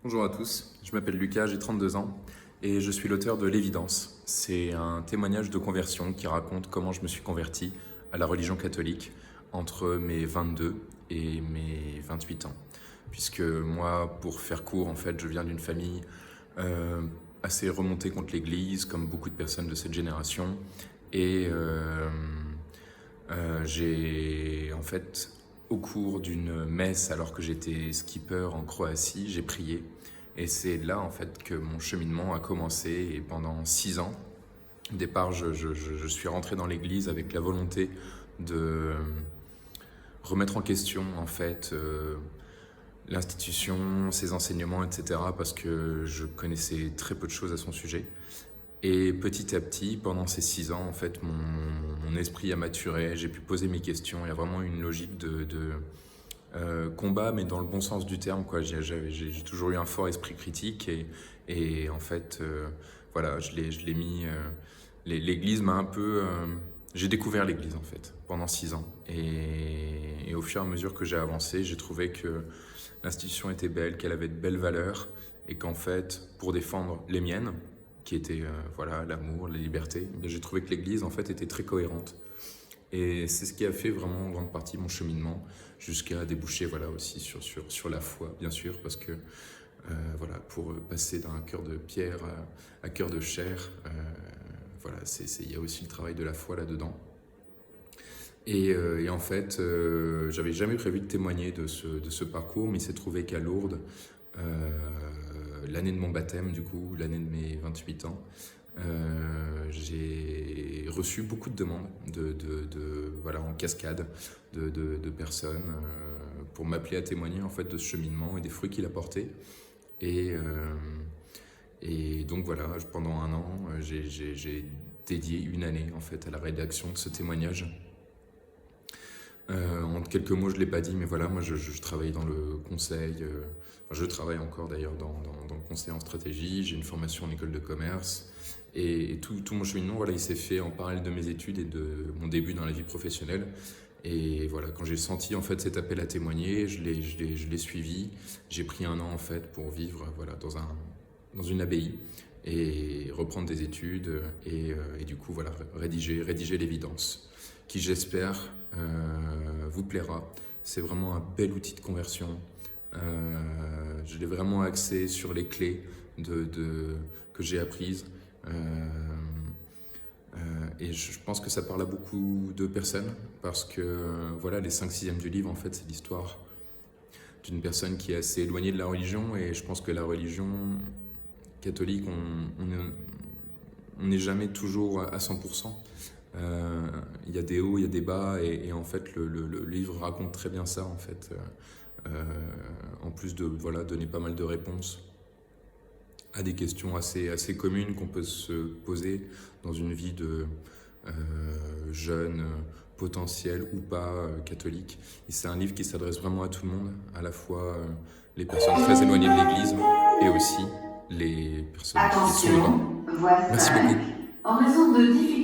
Bonjour à tous, je m'appelle Lucas, j'ai 32 ans et je suis l'auteur de L'Évidence. C'est un témoignage de conversion qui raconte comment je me suis converti à la religion catholique entre mes 22 et mes 28 ans. Puisque moi, pour faire court, en fait, je viens d'une famille assez remontée contre l'Église, comme beaucoup de personnes de cette génération. Et j'ai, en fait, au cours d'une messe, alors que j'étais skipper en Croatie, j'ai prié. Et c'est là, en fait, que mon cheminement a commencé. Et pendant 6 ans, au départ, je suis rentré dans l'église avec la volonté de remettre en question, en fait, l'institution, ses enseignements, etc. Parce que je connaissais très peu de choses à son sujet. Et petit à petit, pendant ces 6 ans, en fait, mon esprit a maturé, j'ai pu poser mes questions. Il y a vraiment une logique de combat, mais dans le bon sens du terme, quoi. J'ai toujours eu un fort esprit critique et en fait, voilà, je l'ai mis. L'Église m'a un peu. J'ai découvert l'Église en fait pendant 6 ans et au fur et à mesure que j'ai avancé, j'ai trouvé que l'institution était belle, qu'elle avait de belles valeurs et qu'en fait, pour défendre les miennes, qui étaient voilà l'amour, la liberté, eh bien, j'ai trouvé que l'Église en fait était très cohérente. Et c'est ce qui a fait vraiment en grande partie mon cheminement, jusqu'à déboucher voilà, aussi sur la foi, bien sûr, parce que voilà, pour passer d'un cœur de pierre à cœur de chair, voilà, il y a aussi le travail de la foi là-dedans. Et en fait, j'avais jamais prévu de témoigner de ce parcours, mais il s'est trouvé qu'à Lourdes, l'année de mon baptême, du coup, l'année de mes 28 ans, j'ai reçu beaucoup de demandes voilà, en cascade de personnes pour m'appeler à témoigner en fait, de ce cheminement et des fruits qu'il a portés. Et donc voilà, pendant un an, j'ai dédié une année en fait, à la rédaction de ce témoignage. En quelques mots, je ne l'ai pas dit, mais voilà, moi je travaille dans le conseil, je travaille encore d'ailleurs dans le conseil en stratégie, j'ai une formation en école de commerce, et tout mon cheminement, voilà, il s'est fait en parallèle de mes études et de mon début dans la vie professionnelle. Et voilà, quand j'ai senti en fait cet appel à témoigner, je l'ai suivi, j'ai pris un an en fait pour vivre voilà, dans une abbaye et reprendre des études et du coup voilà, rédiger l'Évidence qui j'espère vous plaira. C'est vraiment un bel outil de conversion. Je l'ai vraiment axé sur les clés que j'ai apprises. Et je pense que ça parle à beaucoup de personnes parce que voilà, les 5/6 du livre, en fait, c'est l'histoire d'une personne qui est assez éloignée de la religion. Et je pense que la religion catholique, on n'est jamais toujours à 100%. Il y a des hauts, il y a des bas, et en fait le livre raconte très bien ça en fait. En plus de voilà, donner pas mal de réponses à des questions assez communes qu'on peut se poser dans une vie de jeune, potentiel ou pas catholique. Et c'est un livre qui s'adresse vraiment à tout le monde, à la fois les personnes très éloignées de l'Église et aussi les personnes qui sont dedans. Attention, voie Merci 5. beaucoup. En raison de difficultés